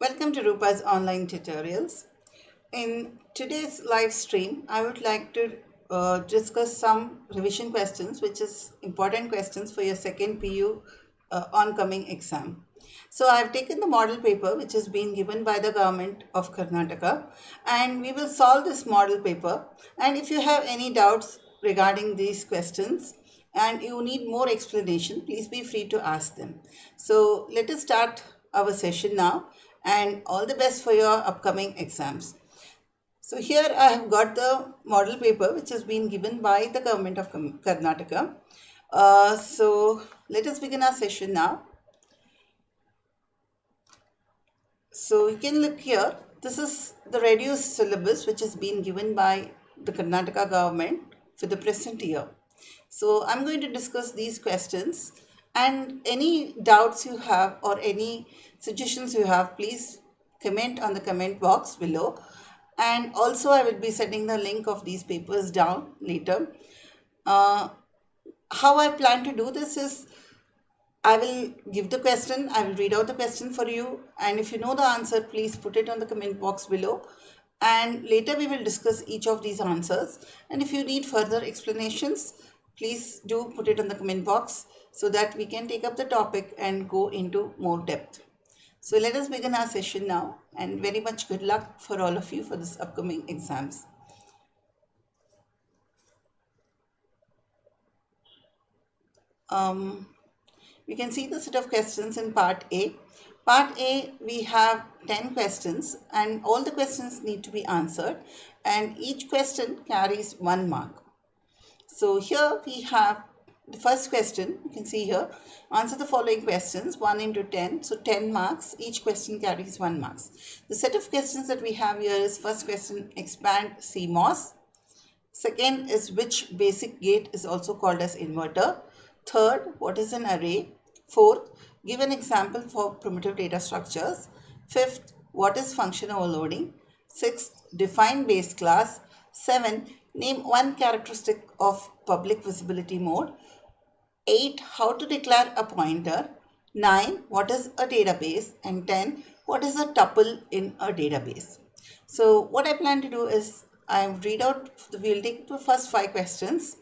Welcome to Roopa's online tutorials. In today's live stream, I would like to discuss some revision questions, which is important questions for your second PU oncoming exam. So I've taken the model paper, which has been given by the government of Karnataka, and we will solve this model paper. And if you have any doubts regarding these questions and you need more explanation, please be free to ask them. So let us start our session now, and all the best for your upcoming exams. So here I have got the model paper which has been given by the government of Karnataka. So let us begin our session now. So you can look here. This is the reduced syllabus which has been given by the Karnataka government for the present year. So I'm going to discuss these questions, and any doubts you have or any suggestions you have, please comment on the comment box below. And also I will be sending the link of these papers down later. How I plan to do this is, I will give the question, I will read out the question for you, and if you know the answer, please put it on the comment box below. And later we will discuss each of these answers. And if you need further explanations, please do put it on the comment box so that we can take up the topic and go into more depth. So let us begin our session now, and very much good luck for all of you for this upcoming exams. We can see the set of questions in part A. Part A, we have 10 questions, and all the questions need to be answered, and each question carries 1 mark. So here we have the first question. You can see here, answer the following questions 1 into 10. So 10 marks, each question carries 1 marks. The set of questions that we have here is, first question, expand CMOS. Second is, which basic gate is also called as inverter. Third, what is an array? Fourth, give an example for primitive data structures. Fifth, what is function overloading? Sixth, define base class. 7, name one characteristic of public visibility mode. 8, how to declare a pointer. 9, what is a database? And 10, what is a tuple in a database? So what I plan to do is, we'll take the first 5 questions,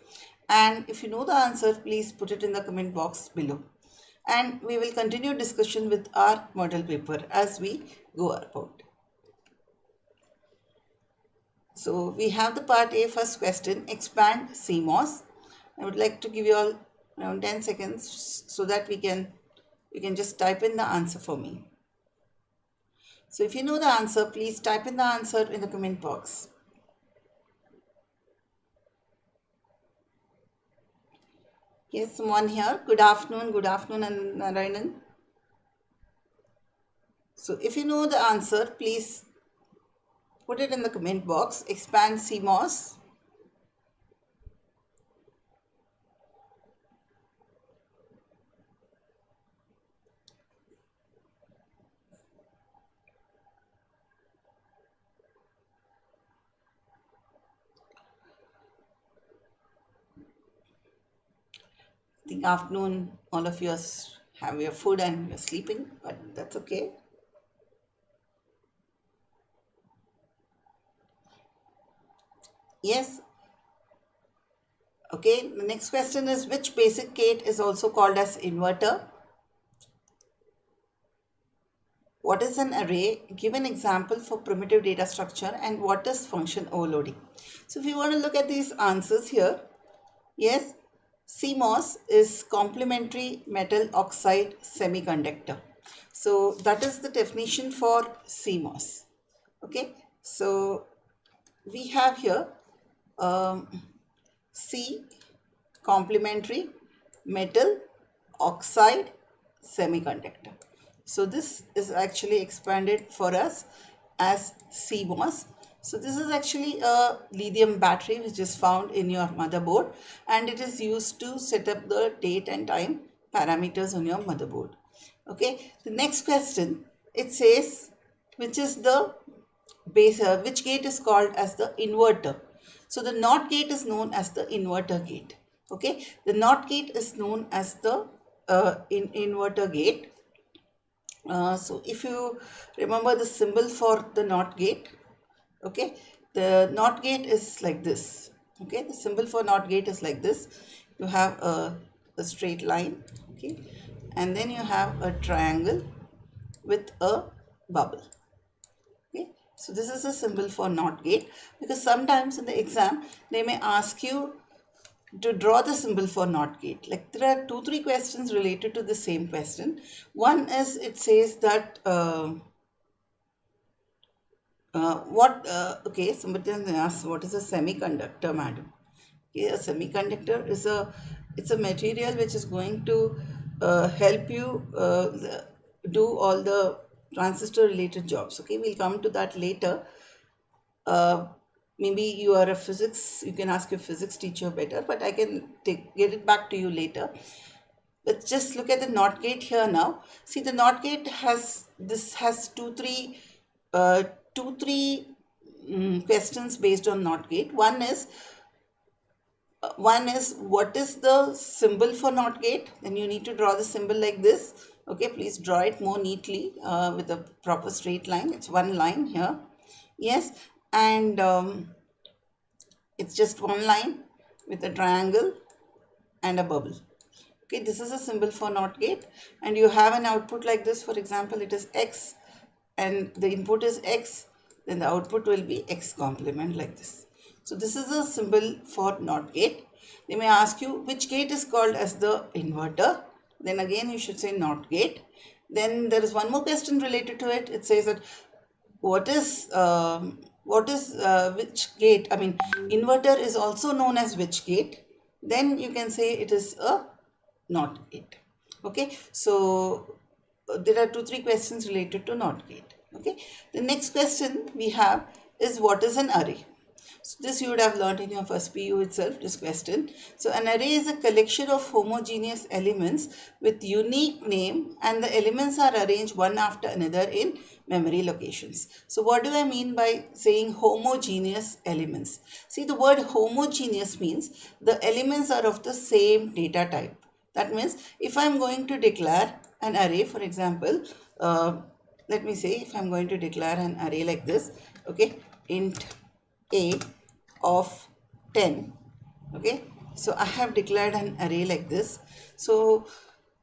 and if you know the answer, please put it in the comment box below. And we will continue discussion with our model paper as we go about. So we have the part A, first question, expand CMOS. I would like to give you all around 10 seconds so that you can just type in the answer for me. So if you know the answer, please type in the answer in the comment box. Yes, someone here. Good afternoon, and Narayanan. So if you know the answer, please put it in the comment box. Expand CMOS. I think afternoon, all of you have your food and you're sleeping, but that's okay. Yes. Okay, the next question is, which basic gate is also called as inverter? What is an array? Give an example for primitive data structure, and what is function overloading? So if you want to look at these answers here, yes, CMOS is complementary metal oxide semiconductor. So that is the definition for CMOS. Okay, so we have here C, complementary metal oxide semiconductor. So this is actually expanded for us as CMOS. So this is actually a lithium battery which is found in your motherboard, and it is used to set up the date and time parameters on your motherboard. Okay, the next question, it says, which is the base, which gate is called as the inverter? So the NOT gate is known as the inverter gate. Okay, the NOT gate is known as the inverter gate. So if you remember the symbol for the NOT gate, okay, the NOT gate is like this. Okay, the symbol for NOT gate is like this. You have a straight line, okay, and then you have a triangle with a bubble. Okay, so this is a symbol for NOT gate, because sometimes in the exam they may ask you to draw the symbol for NOT gate. Like there are 2-3 questions related to the same question. One is, it says that okay, somebody asks, what is a semiconductor, madam? Okay, a semiconductor is it's a material which is going to help you do all the transistor related jobs. Okay, we'll come to that later. Maybe you are a physics, you can ask your physics teacher better, but I can get it back to you later. Let's just look at the NOT gate here now. See, the NOT gate has uh, two three questions based on NOT gate. One is what is the symbol for NOT gate? Then you need to draw the symbol like this. Okay, please draw it more neatly with a proper straight line. It's one line here. Yes, and it's just one line with a triangle and a bubble. Okay, this is a symbol for NOT gate, and you have an output like this. For example, it is X and the input is X, then the output will be X complement like this. So this is a symbol for NOT gate. They may ask you which gate is called as the inverter. Then again you should say NOT gate. Then there is one more question related to it. It says that what is which gate? I mean, inverter is also known as which gate? Then you can say it is a NOT gate. Okay, so there are 2-3 questions related to NOT gate. Okay, the next question we have is, what is an array? So this you would have learned in your first PU itself, this question. So an array is a collection of homogeneous elements with unique name, and the elements are arranged one after another in memory locations. So what do I mean by saying homogeneous elements? See, the word homogeneous means the elements are of the same data type. That means if I am going to declare an array, for example, let me say if I am going to declare an array like this, okay, int a of 10, okay, so I have declared an array like this. So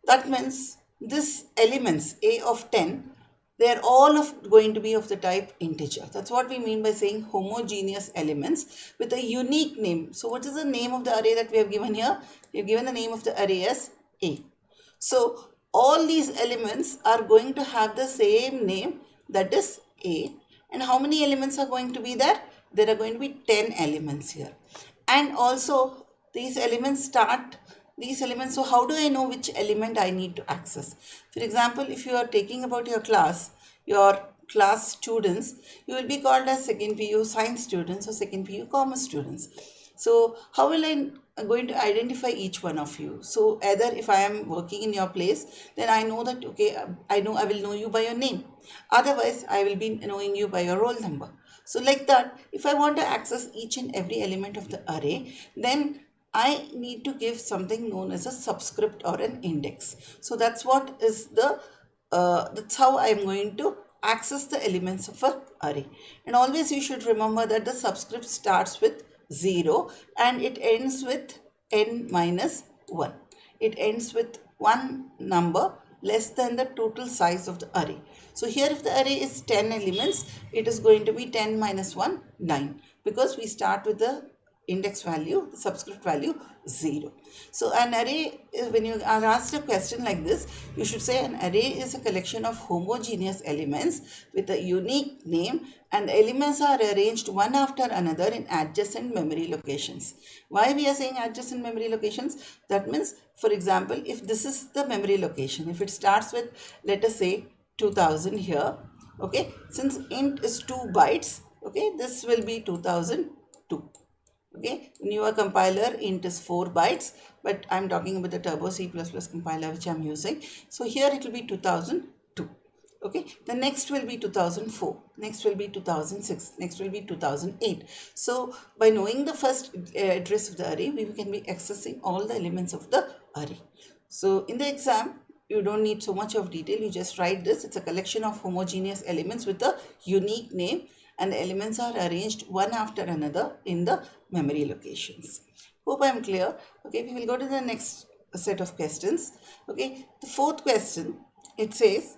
that means this elements a of 10, they are all going to be of the type integer. That's what we mean by saying homogeneous elements with a unique name. So what is the name of the array that we have given here? We have given the name of the array as A. So all these elements are going to have the same name, that is A. And how many elements are going to be there? There are going to be 10 elements here. And also these elements, so how do I know which element I need to access? For example, if you are taking about your class students, you will be called as second PU science students or second PU commerce students. So how will I going to identify each one of you? So either if I am working in your place, then I know that, okay, I will know you by your name. Otherwise, I will be knowing you by your roll number. So like that, if I want to access each and every element of the array, then I need to give something known as a subscript or an index. So that's what is that's how I am going to access the elements of an array. And always you should remember that the subscript starts with 0 and it ends with n minus 1. It ends with one number less than the total size of the array. So here if the array is 10 elements, it is going to be 10 minus 1, 9, because we start with the index value, the subscript value 0. So an array, when you are asked a question like this, you should say an array is a collection of homogeneous elements with a unique name, and the elements are arranged one after another in adjacent memory locations. Why we are saying adjacent memory locations? That means, for example, if this is the memory location, if it starts with, let us say, 2000 here, okay, since int is 2 bytes, okay, this will be 2002. Okay, in your compiler int is 4 bytes, but I'm talking about the Turbo C++ compiler which I'm using. So here it will be 2002. Okay, the next will be 2004, next will be 2006, next will be 2008. So by knowing the first address of the array, we can be accessing all the elements of the array. So in the exam, you don't need so much of detail. You just write this. It's a collection of homogeneous elements with a unique name, and the elements are arranged one after another in the memory locations. Hope I'm clear. Okay, we will go to the next set of questions. Okay, the fourth question, it says,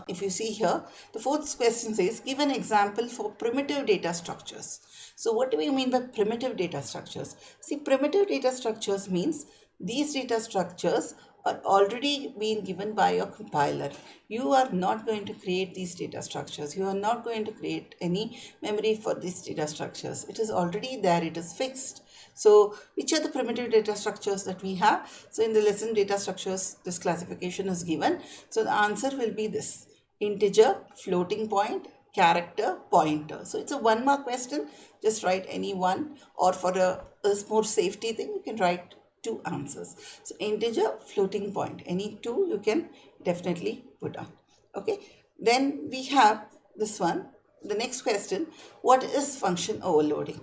if you see here, the fourth question says, give an example for primitive data structures. So what do we mean by primitive data structures? See, primitive data structures means these data structures are already being given by your compiler. You are not going to create these data structures. You are not going to create any memory for these data structures. It is already there. It is fixed. So which are the primitive data structures that we have? So in the lesson data structures, this classification is given. So the answer will be this: integer, floating point, character, pointer. So it's a 1 mark question. Just write any one, or for a more safety thing, you can write 2 answers. So integer, floating point, any 2 you can definitely put on. Okay. Then we have this one. The next question: what is function overloading?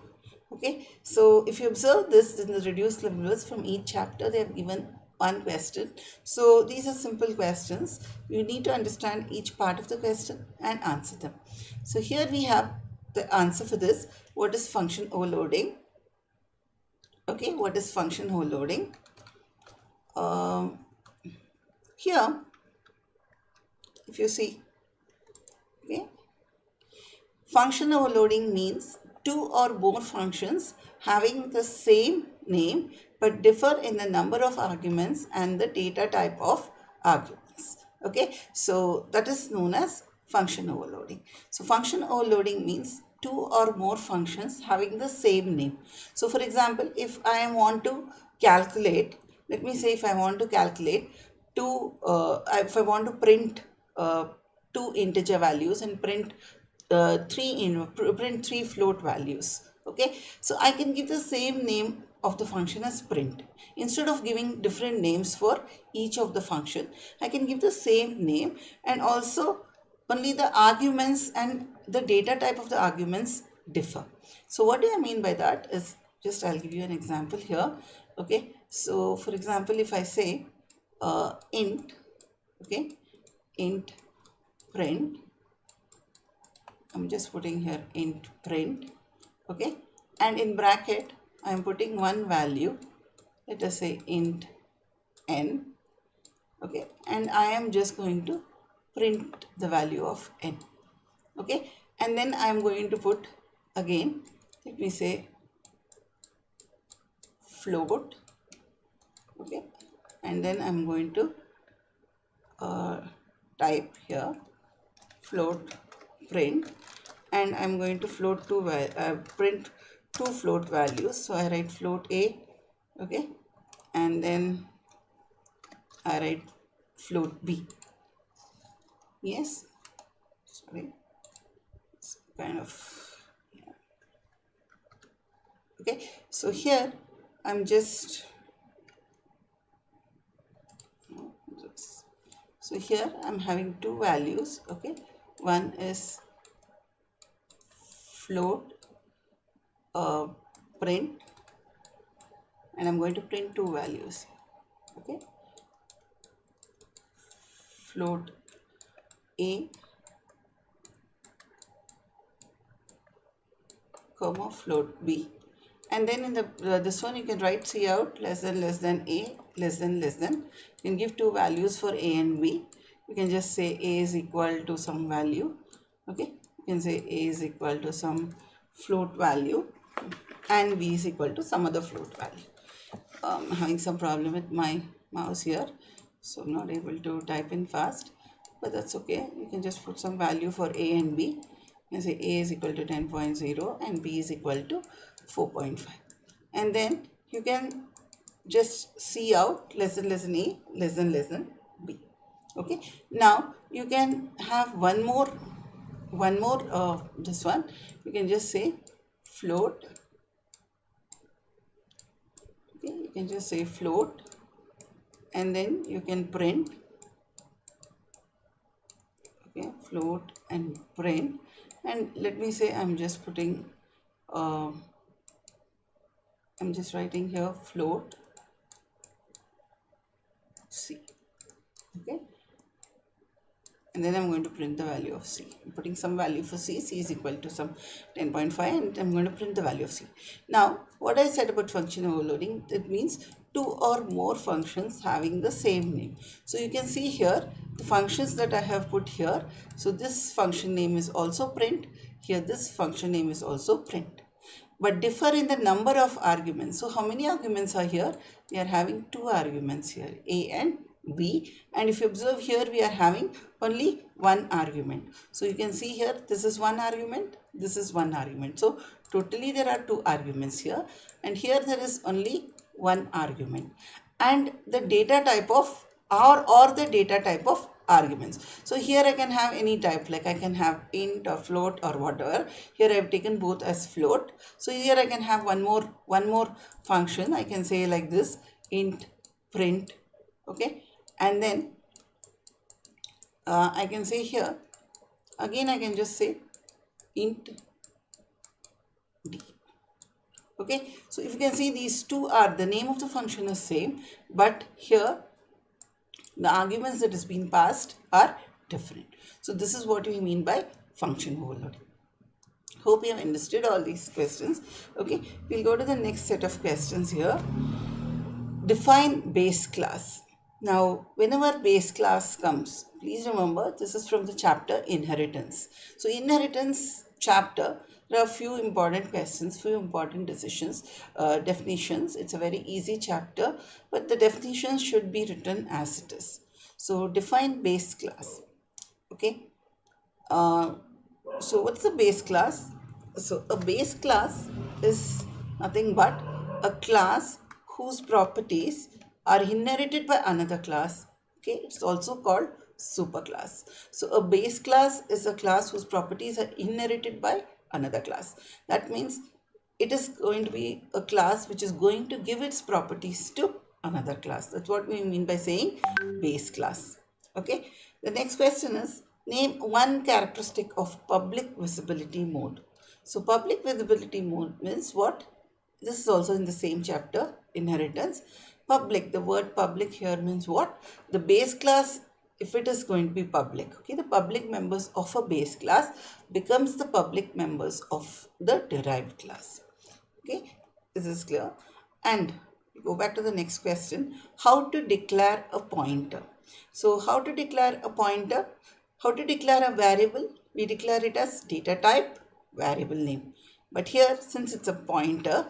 Okay, so if you observe this in the reduced syllabus, from each chapter they have given one question. So these are simple questions. You need to understand each part of the question and answer them. So here we have the answer for this. What is function overloading? Okay, what is function overloading? Here, if you see, okay, function overloading means 2 or more functions having the same name but differ in the number of arguments and the data type of arguments. Okay, so that is known as function overloading. So function overloading means 2 or more functions having the same name. So for example, if I want to calculate, let me say if I want to calculate if I want to print 2 integer values and print print 3 float values. Okay, so I can give the same name of the function as print. Instead of giving different names for each of the function, I can give the same name, and also only the arguments and the data type of the arguments differ. So what do I mean by that is, just I'll give you an example here. Okay, so for example, if I say int, okay, int print, I'm just putting here int print, okay, and in bracket I am putting one value, let us say int n, okay, and I am just going to print the value of n, okay, and then I am going to put again, let me say float, okay, and then I'm going to type here float print, and I'm going to print 2 float values. So I write float a, okay, and then I write float b. Yes, sorry, it's kind of, yeah. Okay, so here I'm just, so here I'm having 2 values, okay, one is float print, and I'm going to print 2 values, okay, float a comma float b, and then in the this one you can write cout less than a less than. You can give 2 values for a and b. You can just say a is equal to some value, okay, you can say a is equal to some float value and b is equal to some other float value. I'm having some problem with my mouse here, so I'm not able to type in fast, but that's okay. You can just put some value for a and b. You can say a is equal to 10.0 and b is equal to 4.5, and then you can just cout less than a less than b. Okay, now you can have one more this one, you can just say float, okay, you can just say float, and then you can print, okay, float and print, and let me say I'm just putting I'm just writing here float c, Okay, and then I'm going to print the value of C. I'm putting some value for C. C is equal to some 10.5, and I'm going to print the value of C. Now, what I said about function overloading, it means two or more functions having the same name. So you can see here the functions that I have put here. So this function name is also print. Here this function name is also print, but differ in the number of arguments. So how many arguments are here? We are having two arguments here, A and B, and if you observe here, we are having only one argument. So you can see here, this is one argument, this is one argument. So totally there are two arguments here, and here there is only one argument, and the data type of or the data type of arguments. So here I can have any type, like I can have int or float or whatever. Here I have taken both as float. So here I can have one more function. I can say like this, int print, okay, and then I can say here again, I can just say int d. Okay, so if you can see, these two are, the name of the function is same, but here the arguments that is being passed are different. So this is what we mean by function overloading. Hope you have understood all these questions. Okay, we'll go to the next set of questions here. Define base class. Now, whenever base class comes, please remember this is from the chapter inheritance. So inheritance chapter, there are few important questions, few important definitions. It's a very easy chapter, but the definitions should be written as it is. So define base class. Okay. So what's the base class? So a base class is nothing but a class whose properties are inherited by another class. Okay, it's also called superclass. So a base class is a class whose properties are inherited by another class. That means it is going to be a class which is going to give its properties to another class. That's what we mean by saying base class. Okay, the next question is, name one characteristic of public visibility mode. So public visibility mode means what? This is also in the same chapter, inheritance. Public, the word public here means what? The base class, if it is going to be public, okay, the public members of a base class becomes the public members of the derived class. Okay, this is clear. And we go back to the next question, how to declare a pointer. So how to declare a pointer? How to declare a variable? We declare it as data type, variable name. But here, since it's a pointer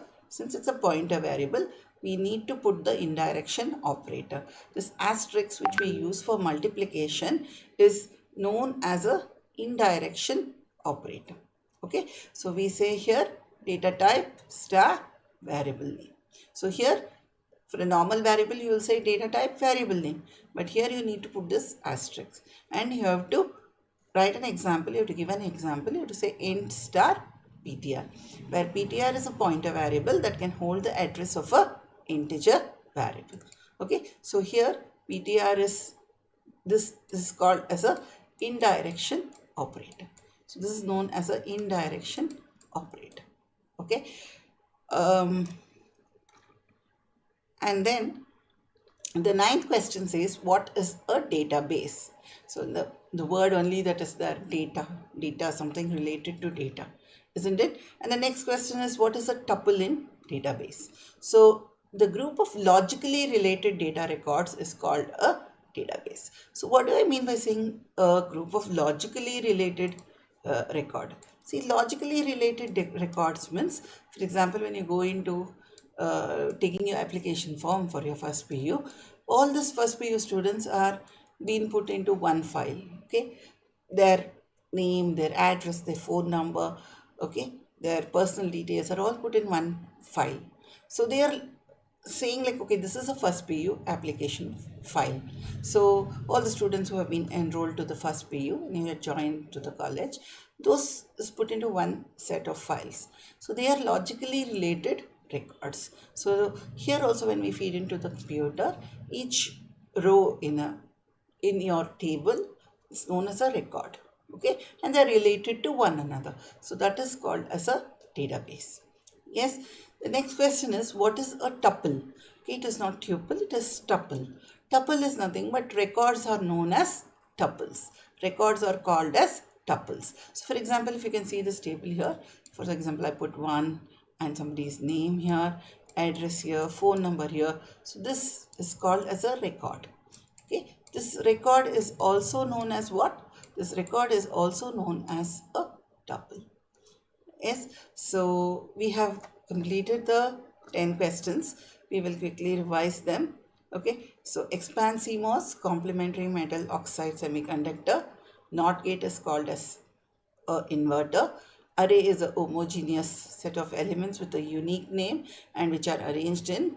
variable, we need to put the indirection operator. This asterisk which we use for multiplication is known as a indirection operator. Okay, so we say here data type star variable name. So here for a normal variable you will say data type variable name, but here you need to put this asterisk, and you have to write an example. You have to give an example. You have to say int star ptr, where ptr is a pointer variable that can hold the address of a integer variable. Okay, so here ptr is this is called as a indirection operator. So this is known as a indirection operator. Okay, and then the ninth question says, what is a database? So the word only that is there, data, something related to data, isn't it? And the next question is, what is a tuple in database? So the group of logically related data records is called a database. So what do I mean by saying a group of logically related record? See, logically related records means, for example, when you go into taking your application form for your first PU, all these first PU students are being put into one file. Okay, their name, their address, their phone number, okay, their personal details are all put in one file. So they are saying like, okay, this is a first PU application file. So all the students who have been enrolled to the first PU and you have joined to the college, those is put into one set of files. So they are logically related records. So here also, when we feed into the computer, each row in your table is known as a record. Okay, and they are related to one another. So that is called as a database. Yes. The next question is, what is a tuple? Okay, it is not tuple, it is tuple. Tuple is nothing but records are known as tuples. Records are called as tuples. So for example, if you can see this table here, for example, I put 1 and somebody's name here, address here, phone number here. So this is called as a record. Okay, this record is also known as what? This record is also known as a tuple. Yes, so we have completed the 10 questions. We will quickly revise them. Okay, so expand CMOS, complementary metal oxide semiconductor. NOT gate is called as a inverter. Array is a homogeneous set of elements with a unique name and which are arranged in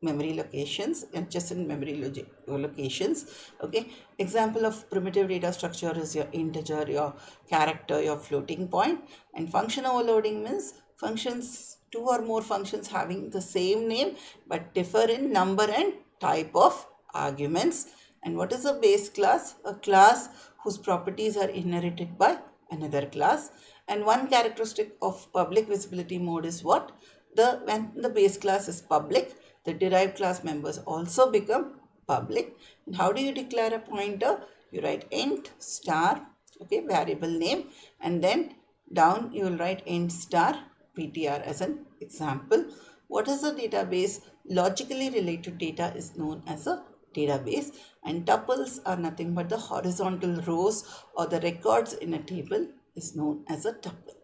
memory locations and just in memory locations. Okay, example of primitive data structure is your integer, your character, your floating point. And function overloading means functions, two or more functions having the same name but differ in number and type of arguments. And what is a base class? A class whose properties are inherited by another class. And one characteristic of public visibility mode is what? When the base class is public, the derived class members also become public. And how do you declare a pointer? You write int star, okay, variable name, and then down you will write int star ptr as an example. What is a database? Logically related data is known as a database, and tuples are nothing but the horizontal rows or the records in a table is known as a tuple.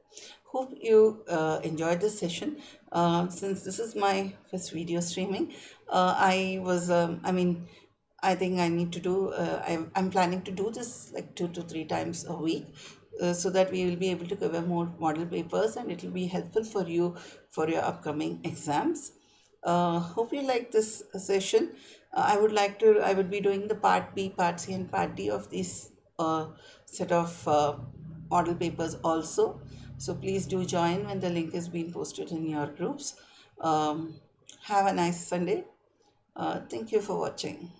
Hope you enjoyed this session. Since this is my first video streaming, I think I need to do, I'm planning to do this like 2 to 3 times a week, so that we will be able to cover more model papers and it will be helpful for you for your upcoming exams. Hope you like this session. I would be doing the part B, part C and part D of this set of model papers also. So please do join when the link is being posted in your groups. Have a nice Sunday. Thank you for watching.